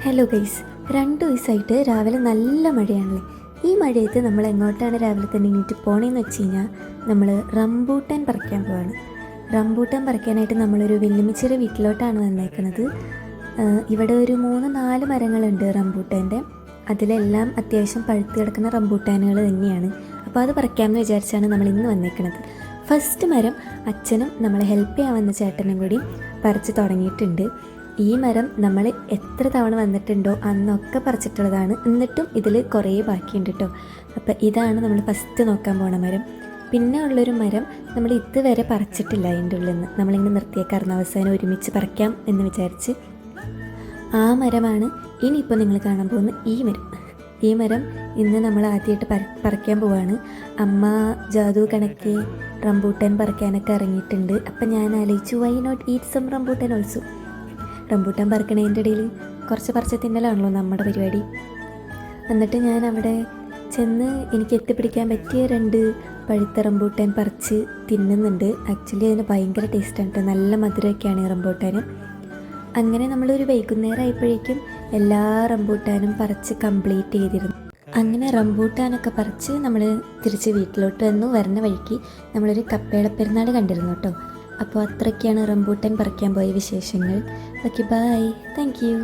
Hello guys, 2 ദിവസമായിട്ട് രാവിലെ നല്ല മഴയാണല്ലേ. ഈ മഴയത്ത് നമ്മൾ എങ്ങോട്ടാണ് രാവിലെ തന്നെ എണീറ്റ് പോണേന്ന് വെച്ച് കഴിഞ്ഞാൽ നമ്മൾ റംബൂട്ടാൻ പറിക്കാൻ പോവാണ്. റംബൂട്ടാൻ പറിക്കാനായിട്ട് നമ്മളൊരു വെല്ലുമിച്ചിയുടെ വീട്ടിലോട്ടാണ് വന്നേക്കുന്നത്. ഇവിടെ ഒരു 3-4 മരങ്ങളുണ്ട് റംബൂട്ടാൻ്റെ. അതിലെല്ലാം അത്യാവശ്യം പഴുത്ത് കിടക്കുന്ന റംബൂട്ടാനുകൾ തന്നെയാണ്. അപ്പോൾ അത് പറിക്കാമെന്ന് വിചാരിച്ചാണ് നമ്മൾ ഇന്ന് വന്നേക്കുന്നത്. ഫസ്റ്റ് മരം അച്ഛനും നമ്മളെ ഹെൽപ്പ് ചെയ്യാൻ വന്ന ചേട്ടനും കൂടി പറിച്ച് തുടങ്ങിയിട്ടുണ്ട്. ഈ മരം നമ്മൾ എത്ര തവണ വന്നിട്ടുണ്ടോ അന്നൊക്കെ പറിച്ചിട്ടുള്ളതാണ്. എന്നിട്ടും ഇതിൽ കുറേ ബാക്കിയുണ്ട് കേട്ടോ. അപ്പോൾ ഇതാണ് നമ്മൾ ഫസ്റ്റ് നോക്കാൻ പോണ മരം. പിന്നെ ഉള്ളൊരു മരം നമ്മൾ ഇതുവരെ പറിച്ചിട്ടില്ല. അതിൻ്റെ ഉള്ളിൽ നിന്ന് നമ്മളിങ്ങനെ നിർത്തിയേക്കാറുണ്ട്. അവസാനം ഒരുമിച്ച് പറിക്കാം എന്ന് വിചാരിച്ച് ആ മരമാണ് ഇനിയിപ്പോൾ നിങ്ങൾ കാണാൻ പോകുന്ന ഈ മരം ഇന്ന് നമ്മൾ ആദ്യമായിട്ട് പറിക്കാൻ പോവാണ്. അമ്മ ജാദു കണക്ക് റംബൂട്ടാൻ പറിക്കാനൊക്കെ ഇറങ്ങിയിട്ടുണ്ട്. അപ്പം ഞാൻ ആലോചിച്ചു, why not eat some rambutan also. Rambutan പറിക്കണതിൻ്റെ ഇടയിൽ കുറച്ച് പറിച്ച് തിന്നലാണല്ലോ നമ്മുടെ പരിപാടി. എന്നിട്ട് ഞാൻ അവിടെ ചെന്ന് എനിക്ക് എത്തിപ്പിടിക്കാൻ പറ്റിയ 2 പഴുത്ത റംബൂട്ടാൻ പറിച്ച് തിന്നുന്നുണ്ട്. ആക്ച്വലി അതിന് ഭയങ്കര ടേസ്റ്റാണ് കേട്ടോ. നല്ല മധുരമൊക്കെയാണ് ഈ റംബൂട്ടാനും. അങ്ങനെ നമ്മളൊരു വൈകുന്നേരം ആയപ്പോഴേക്കും എല്ലാ റംബൂട്ടാനും പറിച്ച് കംപ്ലീറ്റ് ചെയ്തിരുന്നു. അങ്ങനെ റംബൂട്ടാനൊക്കെ പറിച്ച് നമ്മൾ തിരിച്ച് വീട്ടിലോട്ട് വന്നു. വരുന്ന വഴിക്ക് നമ്മളൊരു കപ്പേളപ്പെരുന്നാൾ കണ്ടിരുന്നു കേട്ടോ. അപ്പോൾ അത്രയ്ക്കാണ് റംബൂട്ടാൻ പറിക്കാൻ പോയ വിശേഷങ്ങൾ. Okay, bye, thank U.